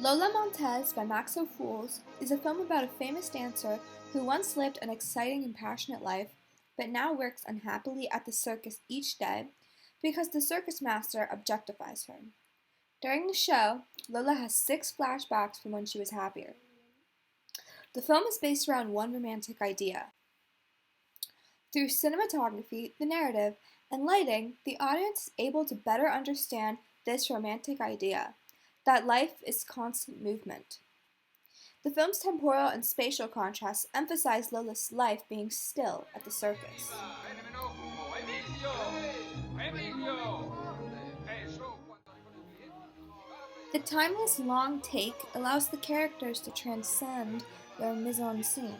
Lola Montez by Maxo Fools is a film about a famous dancer who once lived an exciting and passionate life, but now works unhappily at the circus each day because the circus master objectifies her. During the show, Lola has 6 flashbacks from when she was happier. The film is based around one romantic idea. Through cinematography, the narrative, and lighting, the audience is able to better understand this romantic idea that life is constant movement. The film's temporal and spatial contrasts emphasize Lola's life being still at the circus. The timeless long take allows the characters to transcend their mise-en-scene.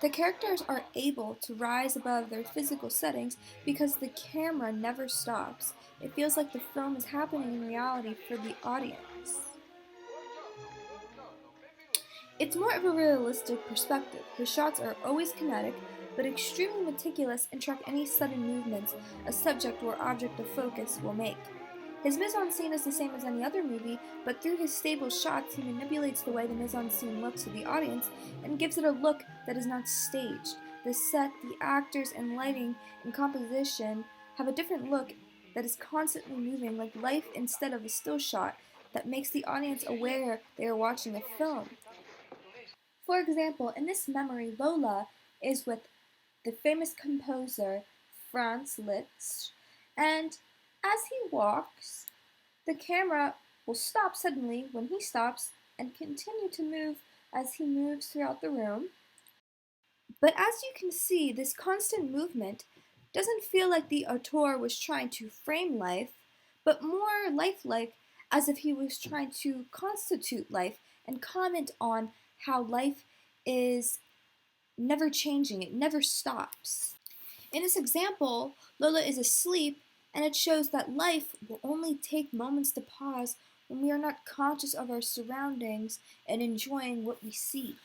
The characters are able to rise above their physical settings because the camera never stops. It feels like the film is happening in reality for the audience. It's more of a realistic perspective. His shots are always kinetic, but extremely meticulous and track any sudden movements a subject or object of focus will make. His mise-en-scene is the same as any other movie, but through his stable shots, he manipulates the way the mise-en-scene looks to the audience and gives it a look that is not staged. The set, the actors, and lighting and composition have a different look that is constantly moving, like life instead of a still shot that makes the audience aware they are watching a film. For example, in this memory, Lola is with the famous composer Franz Liszt, and as he walks, the camera will stop suddenly when he stops and continue to move as he moves throughout the room. But as you can see, this constant movement doesn't feel like the auteur was trying to frame life, but more lifelike, as if he was trying to constitute life and comment on how life is never changing, it never stops. In this example, Lola is asleep, and it shows that life will only take moments to pause when we are not conscious of our surroundings and enjoying what we see.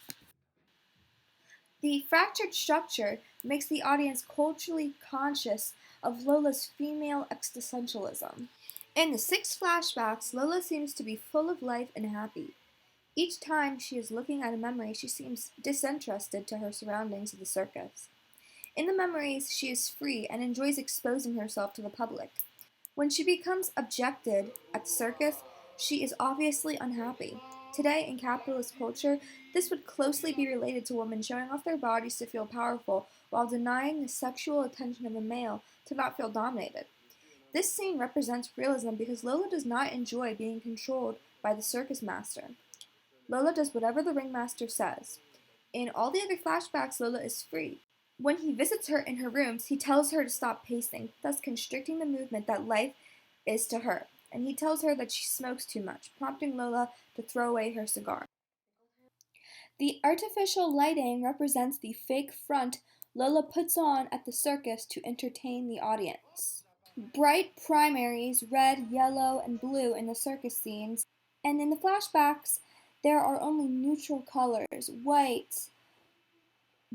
The fractured structure makes the audience culturally conscious of Lola's female existentialism. In the 6 flashbacks, Lola seems to be full of life and happy. Each time she is looking at a memory, she seems disinterested to her surroundings of the circus. In the memories, she is free and enjoys exposing herself to the public. When she becomes objected at the circus, she is obviously unhappy. Today, in capitalist culture, this would closely be related to women showing off their bodies to feel powerful while denying the sexual attention of a male to not feel dominated. This scene represents realism because Lola does not enjoy being controlled by the circus master. Lola does whatever the ringmaster says. In all the other flashbacks, Lola is free. When he visits her in her rooms, he tells her to stop pacing, thus constricting the movement that life is to her, and he tells her that she smokes too much, prompting Lola to throw away her cigar. The artificial lighting represents the fake front Lola puts on at the circus to entertain the audience. Bright primaries, red, yellow, and blue in the circus scenes, and in the flashbacks, there are only neutral colors, white,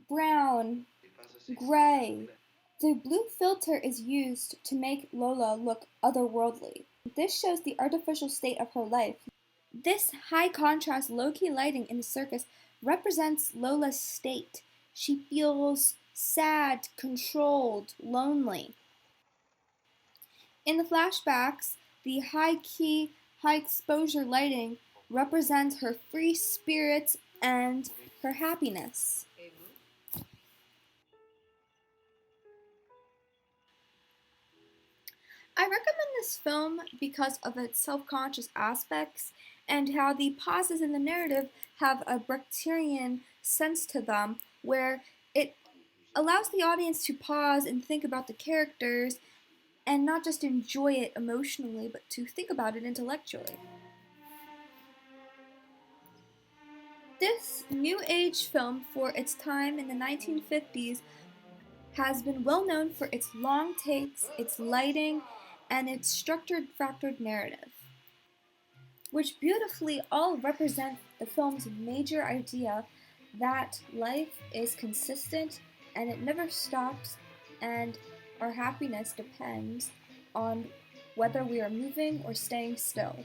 brown, gray. The blue filter is used to make Lola look otherworldly. This shows the artificial state of her life. This high contrast, low-key lighting in the circus represents Lola's state. She feels sad, controlled, lonely. In the flashbacks, the high-key, high-exposure lighting represents her free spirit and her happiness. I recommend this film because of its self-conscious aspects and how the pauses in the narrative have a Brechtian sense to them, where it allows the audience to pause and think about the characters and not just enjoy it emotionally, but to think about it intellectually. This new age film, for its time in the 1950s, has been well known for its long takes, its lighting, and its structured fractured narrative, which beautifully all represent the film's major idea that life is consistent and it never stops, and our happiness depends on whether we are moving or staying still.